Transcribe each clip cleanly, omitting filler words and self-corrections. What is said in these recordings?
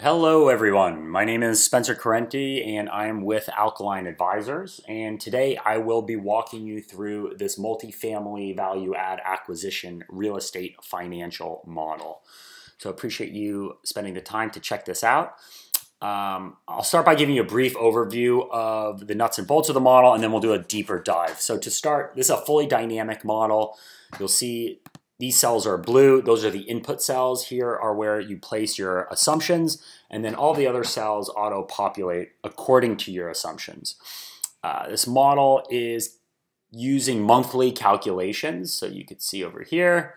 Hello everyone, my name is Spencer Carenti and I am with Alkaline Advisors, and today I will be walking you through this multifamily value add acquisition real estate financial model. So I appreciate you spending the time to check this out. I'll start by giving you a brief overview of the nuts and bolts of the model, and then we'll do a deeper dive. So to start, this is a fully dynamic model. You'll see these cells are blue. Those are the input cells. Here are where you place your assumptions, and then all the other cells auto-populate according to your assumptions. This model is using monthly calculations. So you could see over here,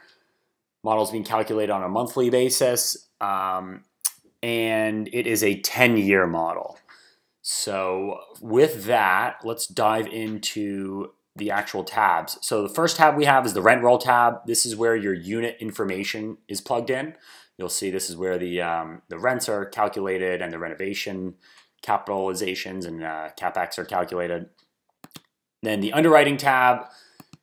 models being calculated on a monthly basis, and it is a 10-year model. So with that, let's dive into the actual tabs. So the first tab we have is the rent roll tab. This is where your unit information is plugged in. You'll see this is where the rents are calculated and the renovation capitalizations and CapEx are calculated. Then the underwriting tab.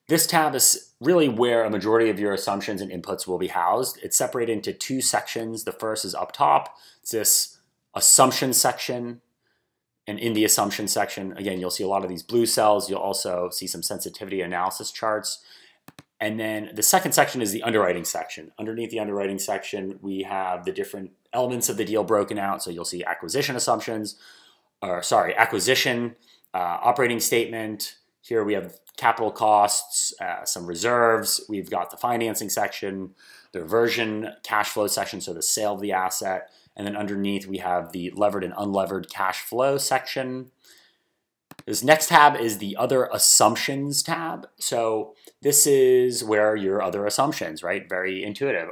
This tab is really where a majority of your assumptions and inputs will be housed. It's separated into two sections. The first is up top. It's this assumption section. And in the assumption section, again, you'll see a lot of these blue cells. You'll also see some sensitivity analysis charts. And then the second section is the underwriting section. Underneath the underwriting section, we have the different elements of the deal broken out. So you'll see acquisition assumptions, operating statement. Here we have capital costs, some reserves. We've got the financing section, the reversion cash flow section, so the sale of the asset. And then underneath we have the levered and unlevered cash flow section. This next tab is the other assumptions tab. So this is where your other assumptions, right, very intuitive,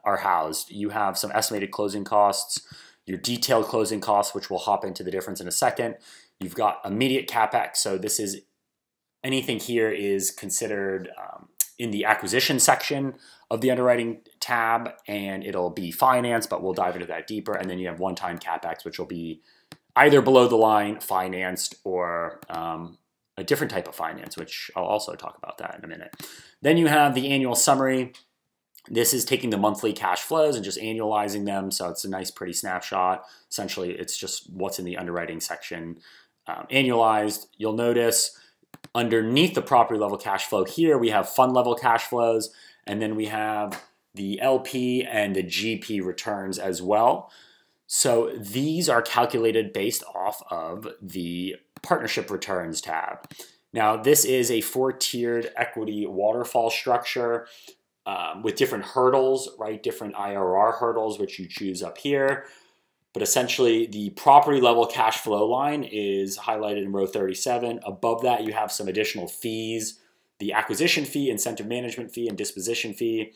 are housed. You have some estimated closing costs, your detailed closing costs, which we'll hop into the difference in a second. You've got immediate CapEx. So this is anything here is considered in the acquisition section of the underwriting tab, and it'll be financed, but we'll dive into that deeper. And then you have one-time CapEx, which will be either below the line financed or a different type of finance, which I'll also talk about that in a minute. Then you have the annual summary. This is taking the monthly cash flows and just annualizing them. So it's a nice, pretty snapshot. Essentially, it's just what's in the underwriting section annualized. You'll notice underneath the property level cash flow here, we have fund level cash flows, and then we have the LP and the GP returns as well. So these are calculated based off of the partnership returns tab. Now this is a 4-tiered equity waterfall structure with different hurdles, right? Different IRR hurdles, which you choose up here. But essentially, the property level cash flow line is highlighted in row 37. Above that, you have some additional fees. The acquisition fee, incentive management fee, and disposition fee.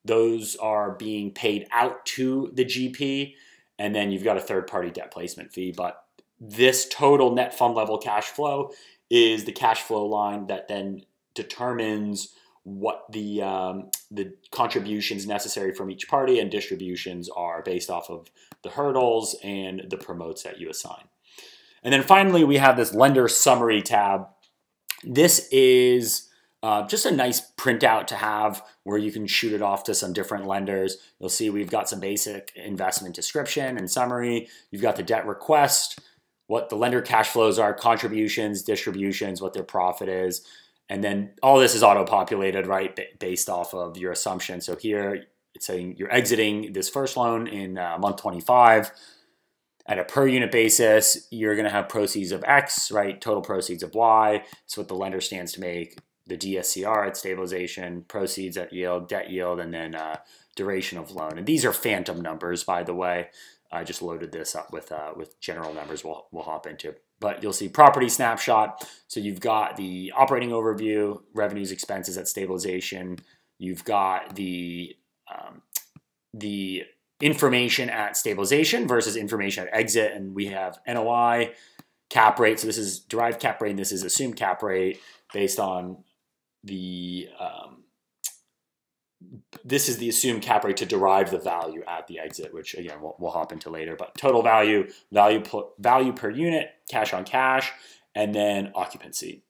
Those are being paid out to the GP. And then you've got a third-party debt placement fee. But this total net fund level cash flow is the cash flow line that then determines what the contributions necessary from each party and distributions are based off of the hurdles and the promotes that you assign. And then finally, we have this lender summary tab. This is just a nice printout to have where you can shoot it off to some different lenders. You'll see we've got some basic investment description and summary. You've got the debt request, what the lender cash flows are, contributions, distributions, what their profit is. And then all this is auto-populated, right, based off of your assumption. So here it's saying you're exiting this first loan in month 25. At a per unit basis, you're going to have proceeds of X, right, total proceeds of Y. It's what the lender stands to make. The DSCR at stabilization, proceeds at yield, debt yield, and then duration of loan. And these are phantom numbers, by the way. I just loaded this up with general numbers we'll hop into. But you'll see property snapshot. So you've got the operating overview, revenues, expenses at stabilization. You've got the information at stabilization versus information at exit. And we have NOI, cap rate. So this is derived cap rate, and this is assumed cap rate based on the this is the assumed cap rate to derive the value at the exit, which again, we'll hop into later. But total value per unit, cash on cash, and then occupancy.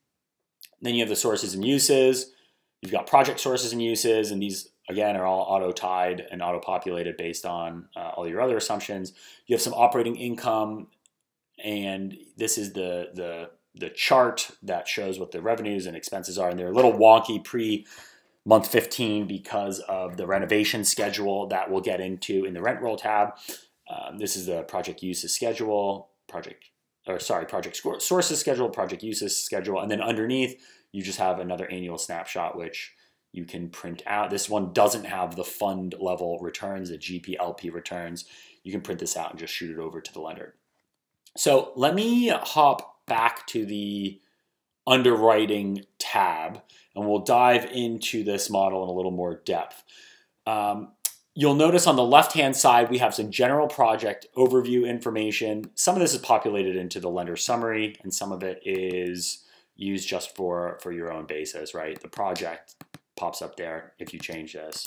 Then you have the sources and uses. You've got project sources and uses, and these again, are all auto-tied and auto-populated based on all your other assumptions. You have some operating income, and this is the chart that shows what the revenues and expenses are, and they're a little wonky pre-month 15 because of the renovation schedule that we'll get into in the rent roll tab. This is the project uses schedule, project sources schedule, project uses schedule, and then underneath you just have another annual snapshot which you can print out. This one doesn't have the fund level returns, the GPLP returns. You can print this out and just shoot it over to the lender. So let me hop back to the underwriting tab and we'll dive into this model in a little more depth. You'll notice on the left-hand side, we have some general project overview information. Some of this is populated into the lender summary and some of it is used just for your own basis, right? The project pops up there if you change this.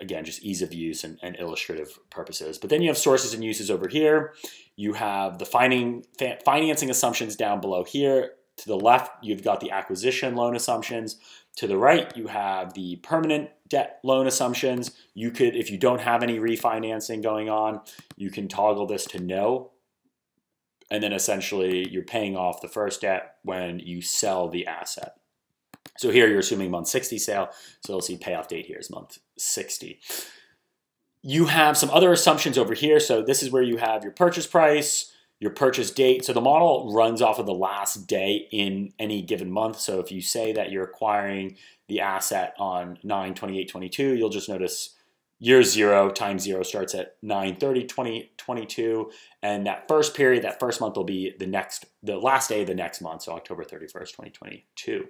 Again, just ease of use and illustrative purposes. But then you have sources and uses over here. You have the financing assumptions down below here. To the left, you've got the acquisition loan assumptions. To the right, you have the permanent debt loan assumptions. You could, if you don't have any refinancing going on, you can toggle this to no. And then essentially you're paying off the first debt when you sell the asset. So here you're assuming month 60 sale. So you'll see payoff date here is month 60. You have some other assumptions over here. So this is where you have your purchase price, your purchase date. So the model runs off of the last day in any given month. So if you say that you're acquiring the asset on 9/28/22, you'll just notice year 0 times 0 starts at 9/30/2022. And that first period, that first month will be the last day of the next month. So October 31st, 2022.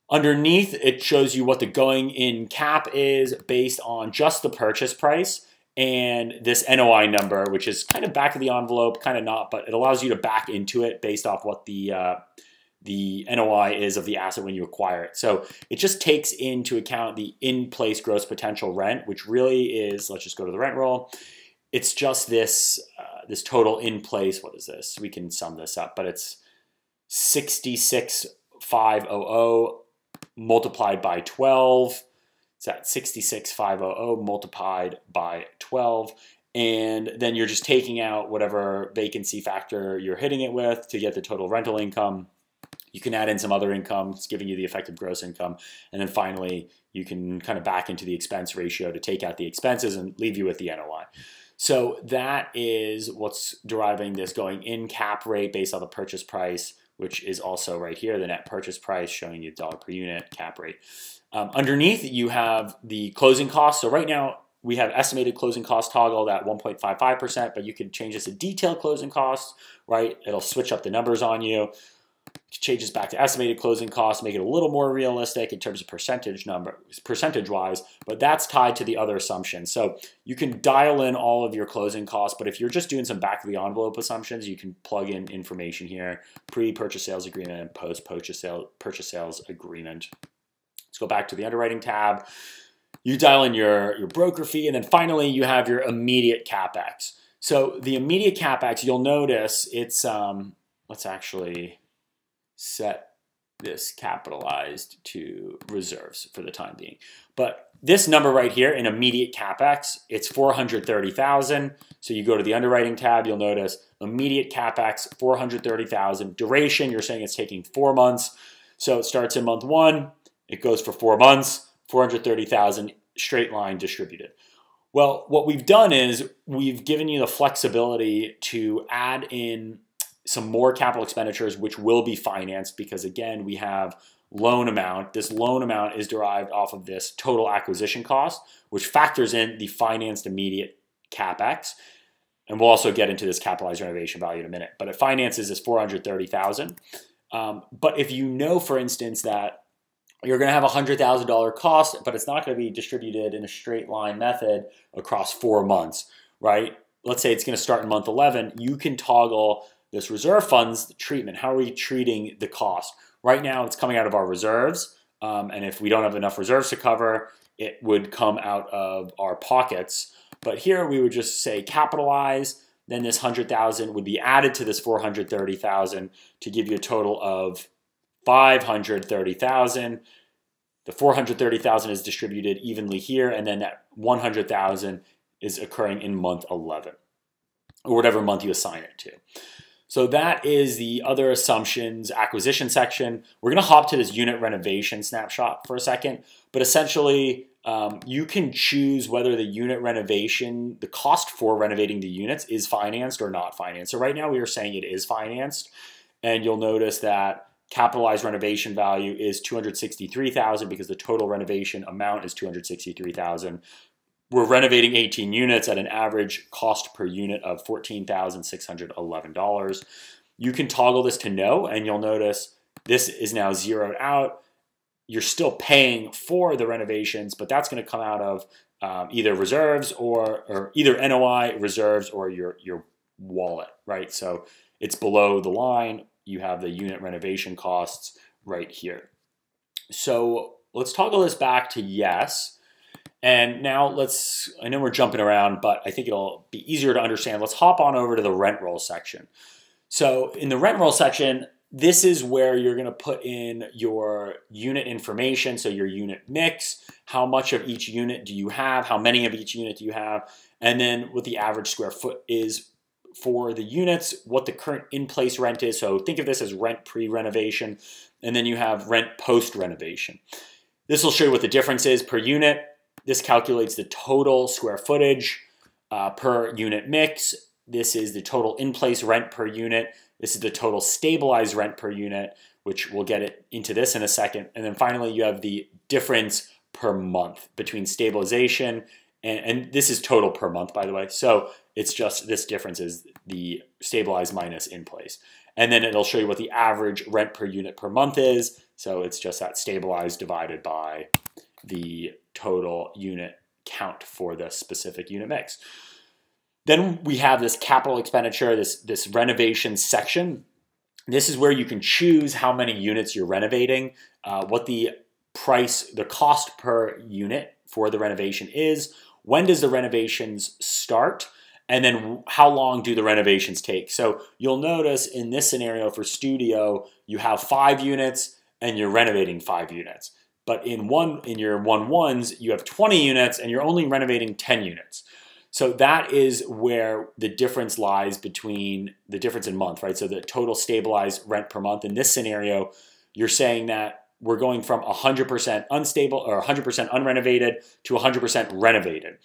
Underneath, it shows you what the going in cap is based on just the purchase price and this NOI number, which is kind of back of the envelope, kind of not, but it allows you to back into it based off what the NOI is of the asset when you acquire it. So it just takes into account the in-place gross potential rent, which really is, let's just go to the rent roll. It's just this, this total in place. What is this? We can sum this up, but it's 66,500 multiplied by 12. It's at 66,500 multiplied by 12. And then you're just taking out whatever vacancy factor you're hitting it with to get the total rental income. You can add in some other income, it's giving you the effective gross income. And then finally, you can kind of back into the expense ratio to take out the expenses and leave you with the NOI. So that is what's deriving this going in cap rate based on the purchase price, which is also right here, the net purchase price showing you dollar per unit cap rate. Underneath, you have the closing costs. So right now, we have estimated closing cost toggled at 1.55%, but you could change this to detailed closing costs, right? It'll switch up the numbers on you. Change this back to estimated closing costs, make it a little more realistic in terms of percentage-wise, but that's tied to the other assumptions. So you can dial in all of your closing costs, but if you're just doing some back-of-the-envelope assumptions, you can plug in information here, pre-purchase sales agreement and post-purchase sales agreement. Let's go back to the underwriting tab. You dial in your broker fee, and then finally you have your immediate CapEx. So the immediate CapEx, you'll notice it's, let's actually set this capitalized to reserves for the time being. But this number right here in immediate CapEx, it's $430,000. So you go to the underwriting tab, you'll notice immediate CapEx, $430,000. Duration, you're saying it's taking 4 months. So it starts in month 1, it goes for 4 months, $430,000 straight line distributed. Well, what we've done is we've given you the flexibility to add in some more capital expenditures, which will be financed because, again, we have loan amount. This loan amount is derived off of this total acquisition cost, which factors in the financed immediate CapEx. And we'll also get into this capitalized renovation value in a minute. But it finances this $430,000. But if you know, for instance, that you're going to have a $100,000 cost, but it's not going to be distributed in a straight line method across 4 months, right? Let's say it's going to start in month 11. You can toggle this reserve funds treatment. How are we treating the cost? Right now, it's coming out of our reserves. And if we don't have enough reserves to cover, it would come out of our pockets. But here we would just say capitalize. Then this $100,000 would be added to this $430,000 to give you a total of $530,000. The 430,000 is distributed evenly here, and then that 100,000 is occurring in month 11, or whatever month you assign it to. So that is the other assumptions acquisition section. We're going to hop to this unit renovation snapshot for a second, but essentially you can choose whether the unit renovation, the cost for renovating the units is financed or not financed. So right now we are saying it is financed, and you'll notice that capitalized renovation value is $263,000 because the total renovation amount is $263,000. We're renovating 18 units at an average cost per unit of $14,611. You can toggle this to no, and you'll notice this is now zeroed out. You're still paying for the renovations, but that's going to come out of either reserves or either NOI, reserves, or your wallet, right? So it's below the line. You have the unit renovation costs right here. So let's toggle this back to yes. And now I know we're jumping around, but I think it'll be easier to understand. Let's hop on over to the rent roll section. So in the rent roll section, this is where you're going to put in your unit information, so your unit mix, how much of each unit do you have, how many of each unit do you have, and then what the average square foot is for the units, what the current in-place rent is. So think of this as rent pre-renovation, and then you have rent post-renovation. This will show you what the difference is per unit. This calculates the total square footage per unit mix. This is the total in-place rent per unit. This is the total stabilized rent per unit, which we'll get into this in a second. And then finally, you have the difference per month between stabilization and this is total per month, by the way. So it's just this difference is the stabilized minus in place. And then it'll show you what the average rent per unit per month is. So it's just that stabilized divided by the total unit count for the specific unit mix. Then we have this capital expenditure, this renovation section. This is where you can choose how many units you're renovating, what the cost per unit for the renovation is, when does the renovations start, and then how long do the renovations take. So you'll notice in this scenario for studio, you have 5 units and you're renovating 5 units. But in your 1-1s, you have 20 units and you're only renovating 10 units. So that is where the difference lies between the difference in month, right? So the total stabilized rent per month. In this scenario, you're saying that we're going from 100% unstable or 100% unrenovated to 100% renovated.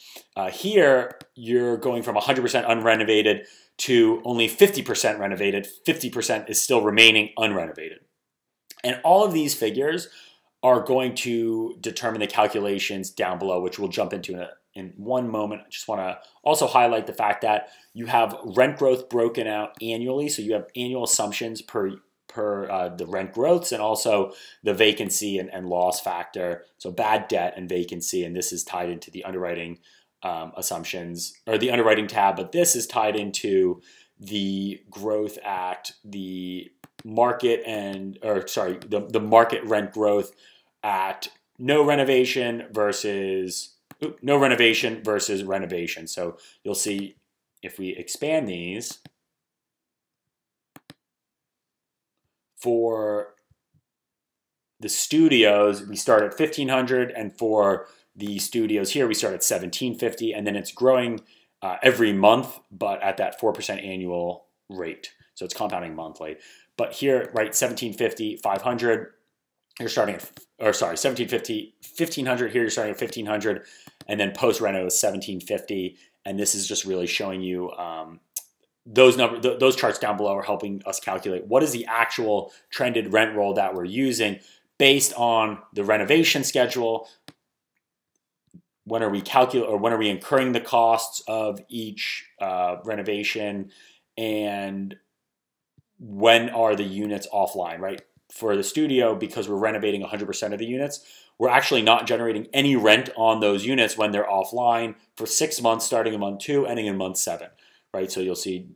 Here, you're going from 100% unrenovated to only 50% renovated. 50% is still remaining unrenovated. And all of these figures are going to determine the calculations down below, which we'll jump into in one moment. I just want to also highlight the fact that you have rent growth broken out annually. So you have annual assumptions per the rent growths and also the vacancy and loss factor. So bad debt and vacancy, and this is tied into the underwriting assumptions or the underwriting tab, but this is tied into the growth at the market the market rent growth at no renovation versus renovation. So you'll see if we expand these for the studios, we start at 1,500, and for the studios here, we start at 1,750, and then it's growing every month, but at that 4% annual rate. So it's compounding monthly. But here, right, 1,750, 500, you're starting at, 1,750, 1,500, here you're starting at 1,500, and then post-reno is 1,750, and this is just really showing you those charts down below are helping us calculate what is the actual trended rent roll that we're using based on the renovation schedule. When are we incurring the costs of each renovation, and when are the units offline, right? For the studio, because we're renovating 100% of the units, we're actually not generating any rent on those units when they're offline for 6 months, starting in month 2, ending in month 7, right? So you'll see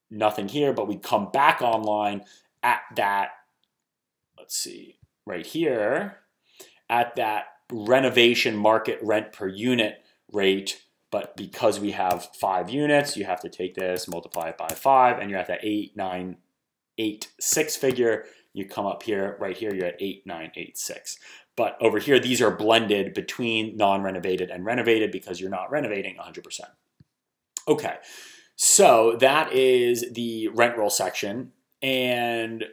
nothing here, but we come back online at that, let's see, right here, at that renovation market rent per unit rate. But because we have 5 units, you have to take this, multiply it by 5, and you're at that 8986 figure. You come up here, right here, you're at 8986. But over here, these are blended between non-renovated and renovated because you're not renovating 100%. Okay, so that is the rent roll section. And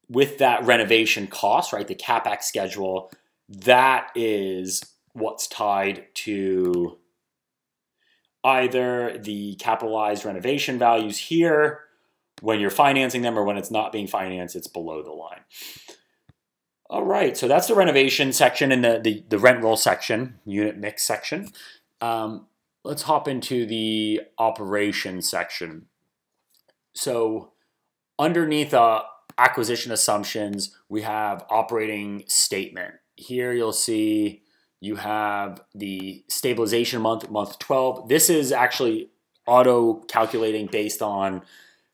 with that renovation cost, right, the CapEx schedule, that is what's tied to either the capitalized renovation values here when you're financing them, or when it's not being financed, it's below the line. All right, so that's the renovation section and the rent roll section, unit mix section. Let's hop into the operation section. So underneath acquisition assumptions, we have operating statement. Here you'll see you have the stabilization month, month 12. This is actually auto-calculating based on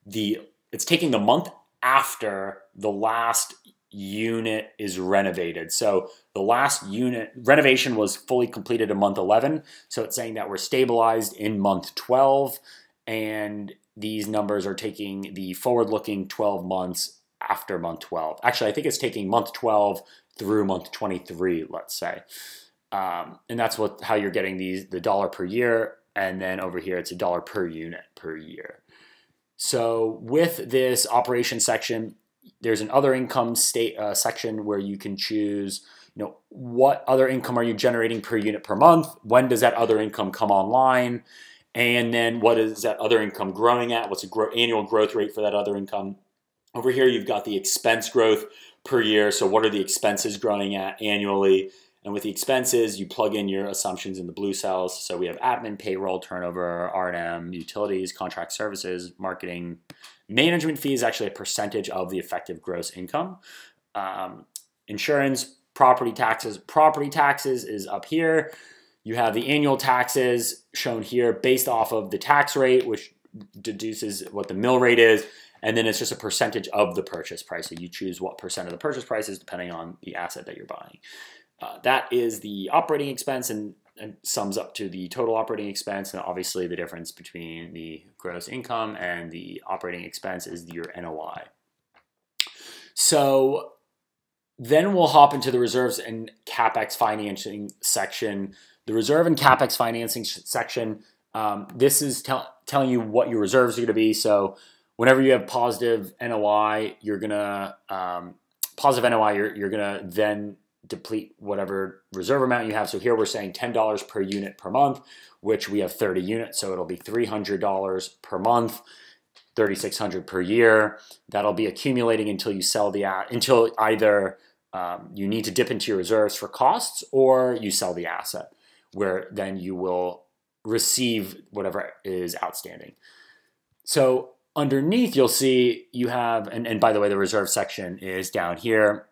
it's taking the month after the last unit is renovated. So the last unit renovation was fully completed in month 11. So it's saying that we're stabilized in month 12, and these numbers are taking the forward-looking 12 months after month 12. Actually, I think it's taking month 12 through month 23, let's say. And that's how you're getting the dollar per year. And then over here, it's $1 per unit per year. So with this operation section, there's an other income section where you can choose, what other income are you generating per unit per month? When does that other income come online? And then what is that other income growing at? What's the annual growth rate for that other income? Over here, you've got the expense growth per year. So what are the expenses growing at annually? And with the expenses, you plug in your assumptions in the blue cells. So we have admin, payroll, turnover, R&M, utilities, contract services, marketing. Management fee is actually a percentage of the effective gross income. Insurance, property taxes. Property taxes is up here. You have the annual taxes shown here based off of the tax rate, which deduces what the mill rate is. And then it's just a percentage of the purchase price. So you choose what percent of the purchase price is depending on the asset that you're buying. That is the operating expense and sums up to the total operating expense. And obviously the difference between the gross income and the operating expense is your NOI. So then we'll hop into the reserves and CapEx financing section. The reserve and CapEx financing section, this is telling you what your reserves are going to be. So whenever you have positive NOI, you're gonna then deplete whatever reserve amount you have. So here we're saying $10 per unit per month, which we have 30 units. So it'll be $300 per month, $3,600 per year. That'll be accumulating until you sell until either you need to dip into your reserves for costs or you sell the asset, where then you will receive whatever is outstanding. So underneath you'll see you have, and by the way, the reserve section is down here.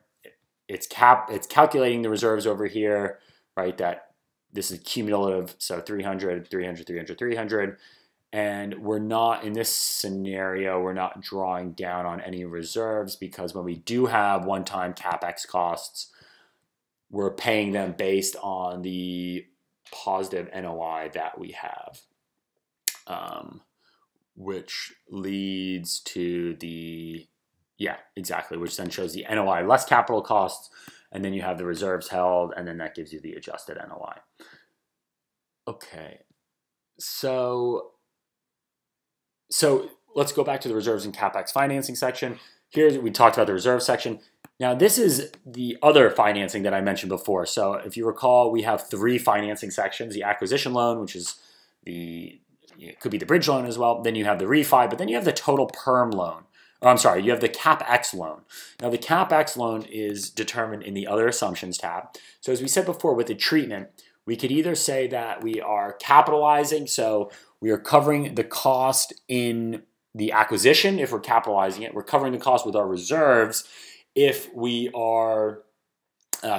It's calculating the reserves over here, right? That this is cumulative, so 300, 300, 300, 300. And we're not, in this scenario, we're not drawing down on any reserves because when we do have one-time CapEx costs, we're paying them based on the positive NOI that we have, which leads to which then shows the NOI less capital costs, and then you have the reserves held, and then that gives you the adjusted NOI. Okay, so let's go back to the reserves and CapEx financing section. Here we talked about the reserve section. Now this is the other financing that I mentioned before. So if you recall, we have 3 financing sections: the acquisition loan, which is it could be the bridge loan as well. Then you have the refi, but then you have the total perm loan. You have the CapEx loan. Now the CapEx loan is determined in the other assumptions tab. So as we said before, with the treatment, we could either say that we are capitalizing, so we are covering the cost in the acquisition. If we're capitalizing it, we're covering the cost with our reserves if we are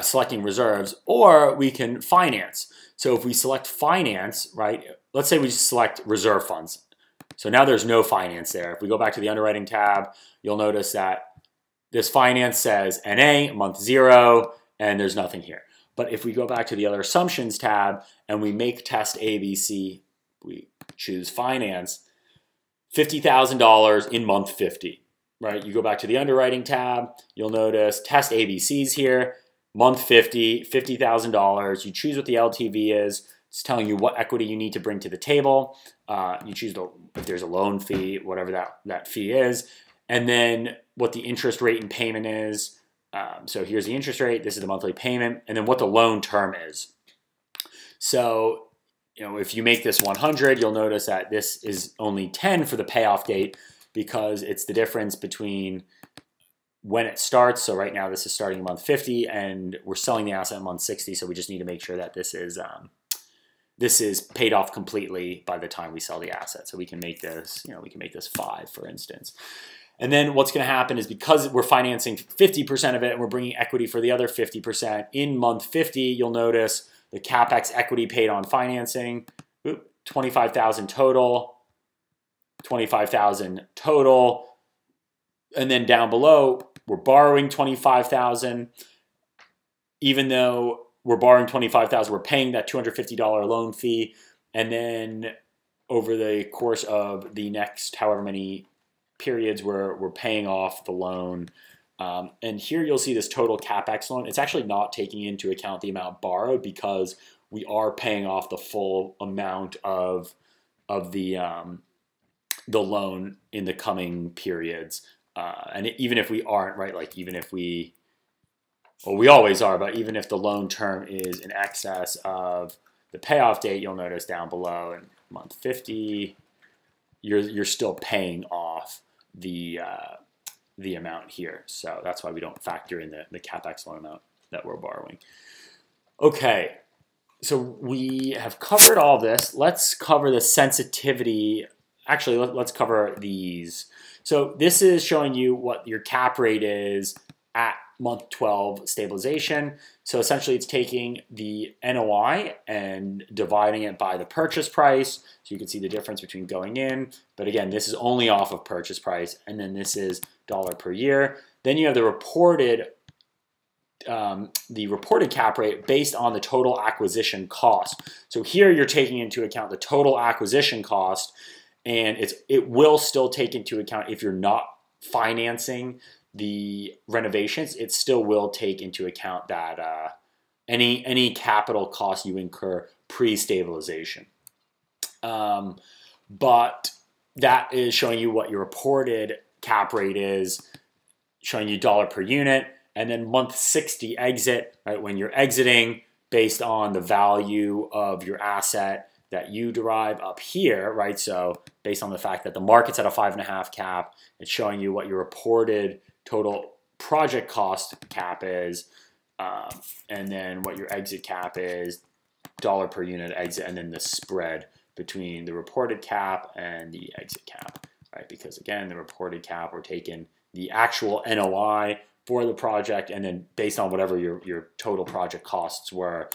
selecting reserves, or we can finance. So if we select finance, right, let's say we select reserve funds. So now there's no finance there. If we go back to the underwriting tab, you'll notice that this finance says NA, month 0, and there's nothing here. But if we go back to the other assumptions tab and we make test ABC, we choose finance, $50,000 in month 50, right? You go back to the underwriting tab, you'll notice test ABCs here. month 50, $50,000. You choose what the LTV is. It's telling you what equity you need to bring to the table. You choose if there's a loan fee, whatever that fee is, and then what the interest rate and payment is. So here's the interest rate. This is the monthly payment, and then what the loan term is. So, if you make this 100, you'll notice that this is only 10 for the payoff date because it's the difference between when it starts. So right now this is starting month 50 and we're selling the asset in month 60. So we just need to make sure that this is paid off completely by the time we sell the asset. So we can make this, we can make this 5, for instance. And then what's going to happen is because we're financing 50% of it and we're bringing equity for the other 50%, in month 50, you'll notice the CapEx equity paid on financing, $25,000 total, $25,000 total. And then down below, we're borrowing $25,000. Even though we're borrowing $25,000, we're paying that $250 loan fee. And then over the course of the next however many periods, we're paying off the loan. And here you'll see this total CapEx loan. It's actually not taking into account the amount borrowed because we are paying off the full amount of the loan in the coming periods. And even if we aren't, right, like even if we always are, but even if the loan term is in excess of the payoff date, you'll notice down below in month 50, you're still paying off the amount here. So that's why we don't factor in the CapEx loan amount that we're borrowing. Okay, so we have covered all this. Let's cover the sensitivity. Actually, let's cover these. So this is showing you what your cap rate is at month 12 stabilization. So essentially it's taking the NOI and dividing it by the purchase price. So you can see the difference between going in. But again, this is only off of purchase price. And then this is dollar per year. Then you have the reported cap rate based on the total acquisition cost. So here you're taking into account the total acquisition cost, and it will still take into account if you're not financing the renovations, it still will take into account that any capital cost you incur pre-stabilization. But that is showing you what your reported cap rate is, showing you dollar per unit, and then month 60 exit, right, when you're exiting based on the value of your asset that you derive up here, right? So based on the fact that the market's at a 5.5 cap, it's showing you what your reported total project cost cap is, and then what your exit cap is, dollar per unit exit, and then the spread between the reported cap and the exit cap, right? Because again, the reported cap, we're taking the actual NOI for the project, and then based on whatever your total project costs were,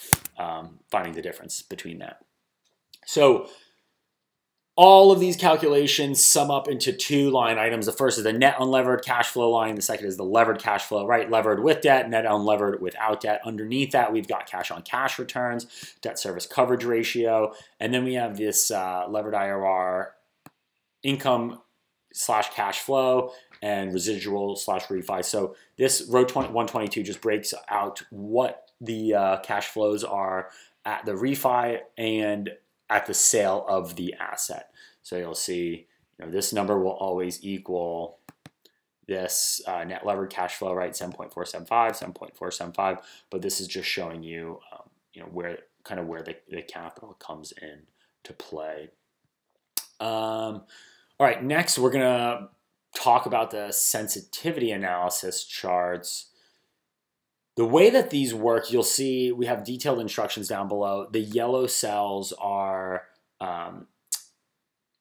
finding the difference between that. So all of these calculations sum up into 2 line items. The first is the net unlevered cash flow line. The second is the levered cash flow, right? Levered with debt, net unlevered without debt. Underneath that, we've got cash on cash returns, debt service coverage ratio, and then we have this levered IRR, income slash cash flow, and residual slash refi. So this row 122 just breaks out what the cash flows are at the refi and at the sale of the asset. So you'll see, this number will always equal this net levered cash flow, right? 7.475, 7.475. But this is just showing you, where the capital comes in to play. All right, next we're gonna talk about the sensitivity analysis charts. The way that these work, you'll see we have detailed instructions down below. The yellow cells are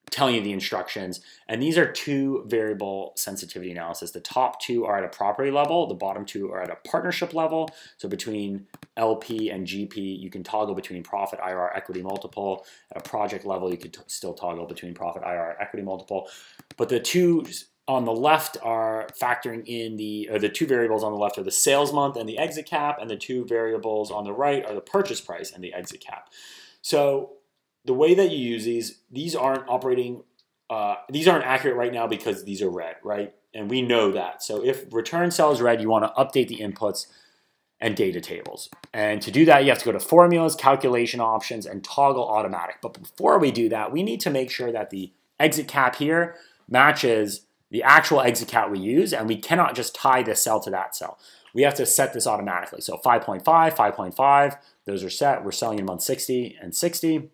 telling you the instructions, and these are 2 variable sensitivity analysis. The top 2 are at a property level, the bottom 2 are at a partnership level. So between LP and GP, you can toggle between profit, IRR, equity multiple. At a project level, you could still toggle between profit, IRR, equity multiple. But the 2 on the left are factoring in the 2 variables on the left are the sales month and the exit cap, and the 2 variables on the right are the purchase price and the exit cap. So the way that you use these aren't operating, these aren't accurate right now because these are red, right? And we know that. So if return cell is red, you want to update the inputs. and data tables. And to do that, you have to go to formulas, calculation options, and toggle automatic. But before we do that, we need to make sure that the exit cap here matches the actual exit cap we use, and we cannot just tie this cell to that cell. We have to set this automatically. So 5.5, 5.5, those are set. We're selling in month 60 and 60.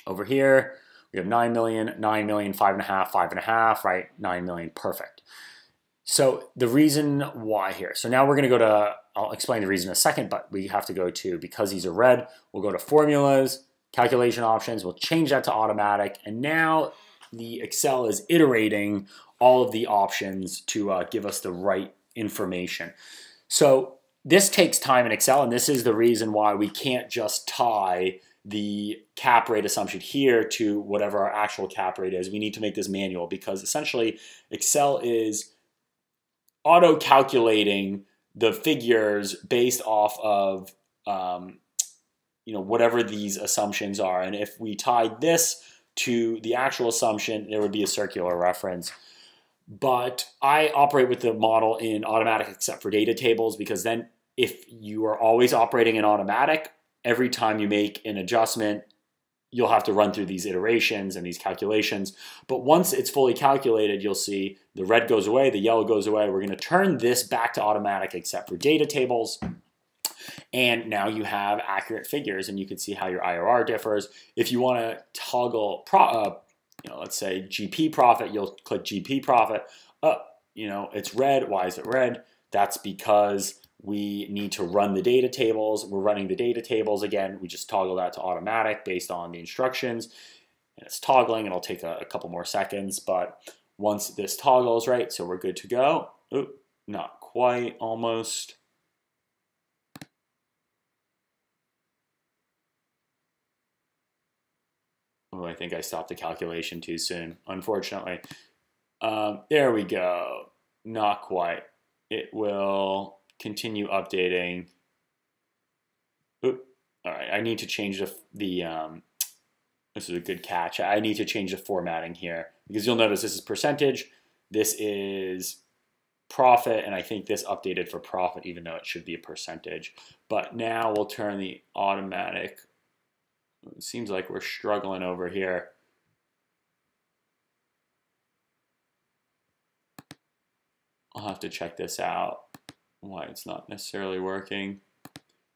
Over here, we have 9 million, 9 million, 5.5, 5.5, right? 9 million, perfect. So the reason why here, so now we're gonna go to, I'll explain the reason in a second, but we have to go to, because these are red, we'll go to formulas, calculation options, we'll change that to automatic, and now the Excel is iterating all of the options to give us the right information. So this takes time in Excel, and this is the reason why we can't just tie the cap rate assumption here to whatever our actual cap rate is. We need to make this manual, because essentially Excel is auto-calculating the figures based off of whatever these assumptions are. And if we tied this to the actual assumption, there would be a circular reference. But I operate with the model in automatic except for data tables, because then if you are always operating in automatic, every time you make an adjustment, you'll have to run through these iterations and these calculations. But once it's fully calculated, you'll see the red goes away, the yellow goes away. We're going to turn this back to automatic except for data tables. And now you have accurate figures, and you can see how your IRR differs. If you want to toggle, let's say GP profit, you'll click GP profit. It's red. Why is it red? That's because we need to run the data tables. We're running the data tables again. We just toggle that to automatic based on the instructions. And it's toggling. It'll take a couple more seconds, but once this toggles, right, so we're good to go. Oop, not quite, almost. Oh, I think I stopped the calculation too soon, unfortunately. There we go. Not quite. It will continue updating. Oop. All right, I need to change the this is a good catch. I need to change the formatting here, because you'll notice this is percentage, this is profit, and I think this updated for profit even though it should be a percentage. But now we'll turn the automatic. It seems like we're struggling over here. I'll have to check this out, why it's not necessarily working.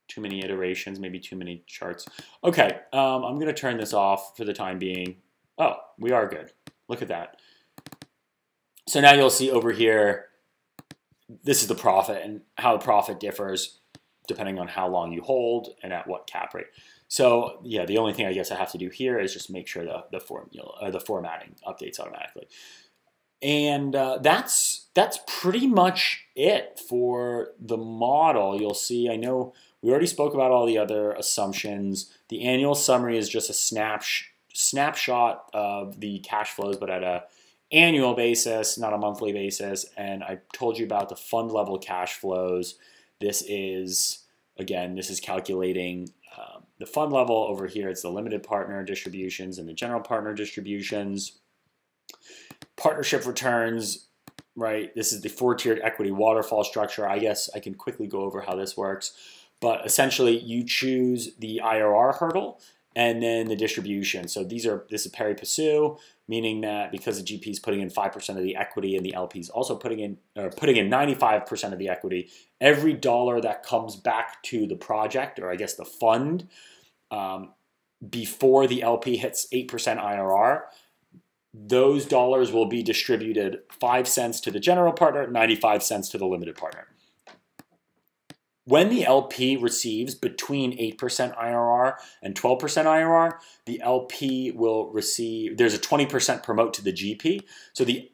Too many iterations, maybe too many charts. Okay, I'm gonna turn this off for the time being. Oh, we are good. Look at that. So now you'll see over here, this is the profit and how the profit differs depending on how long you hold and at what cap rate. So yeah, the only thing I guess I have to do here is just make sure the formula or the formatting updates automatically. And that's pretty much it for the model. You'll see, I know we already spoke about all the other assumptions. The annual summary is just a snapshot of the cash flows, but at an annual basis, not a monthly basis. And I told you about the fund level cash flows. This is, again, this is calculating the fund level. Over here, it's the limited partner distributions and the general partner distributions. Partnership returns, right? This is the four-tiered equity waterfall structure. I guess I can quickly go over how this works. But essentially, you choose the IRR hurdle and then the distribution. So this is pari passu, meaning that because the GP is putting in 5% of the equity and the LP is also putting in 95% of the equity, every dollar that comes back to the project, or I guess the fund, before the LP hits 8% IRR, those dollars will be distributed 5 cents to the general partner, 95 cents to the limited partner. When the LP receives between 8% IRR and 12% IRR, the LP will receive, there's a 20% promote to the GP. So the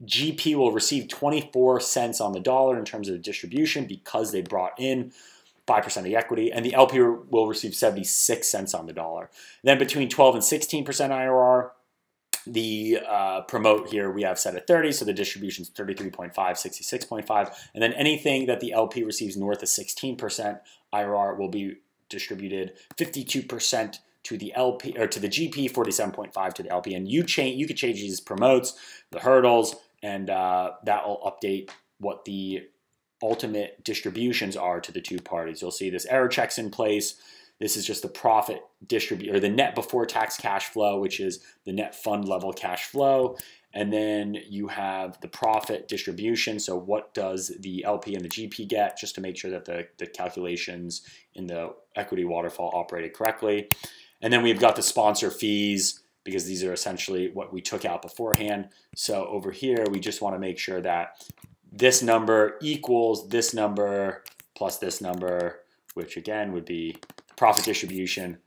GP will receive 24 cents on the dollar in terms of the distribution because they brought in 5% of the equity, and the LP will receive 76 cents on the dollar. Then between 12 and 16% IRR, the promote here we have set at 30, so the distribution is 33.5, 66.5, and then anything that the LP receives north of 16% IRR will be distributed 52% to the LP or to the GP, 47.5 to the LP, and you could change these promotes, the hurdles, and that will update what the ultimate distributions are to the two parties. You'll see this error check's in place. This is just the profit distribute, or the net before tax cash flow, which is the net fund level cash flow. And then you have the profit distribution. So what does the LP and the GP get, just to make sure that the calculations in the equity waterfall operated correctly. And then we've got the sponsor fees, because these are essentially what we took out beforehand. So over here, we just want to make sure that this number equals this number plus this number, which again would be profit distribution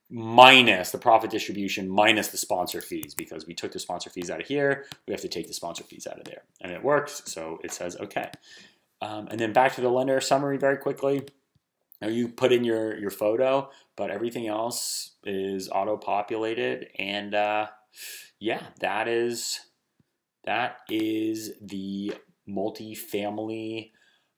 minus the profit distribution minus the sponsor fees, because we took the sponsor fees out of here, we have to take the sponsor fees out of there, and it works. So it says okay. And then back to the lender summary very quickly. Now you put in your photo, but everything else is auto-populated, and yeah, that is the multifamily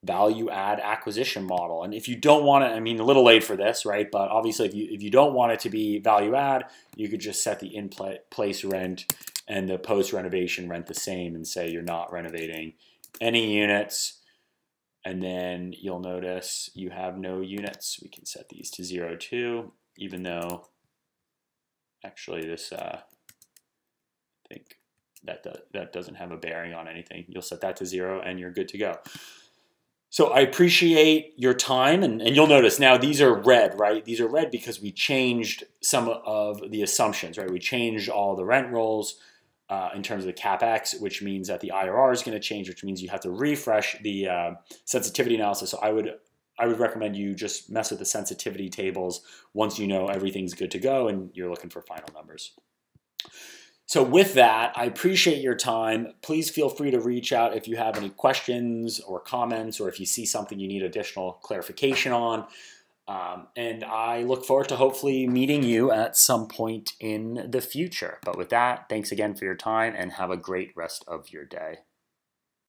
value add acquisition model. And if you don't want it, I mean, a little late for this, right? But obviously if you don't want it to be value add, you could just set the in-place rent and the post-renovation rent the same and say you're not renovating any units. And then you'll notice you have no units. We can set these to 0 too, even though actually this, I think that doesn't have a bearing on anything. You'll set that to 0 and you're good to go. So I appreciate your time, and you'll notice now these are red, right? These are red because we changed some of the assumptions, right? We changed all the rent rolls in terms of the CapEx, which means that the IRR is going to change, which means you have to refresh the sensitivity analysis. So I would recommend you just mess with the sensitivity tables once you know everything's good to go and you're looking for final numbers. So with that, I appreciate your time. Please feel free to reach out if you have any questions or comments, or if you see something you need additional clarification on. And I look forward to hopefully meeting you at some point in the future. But with that, thanks again for your time and have a great rest of your day.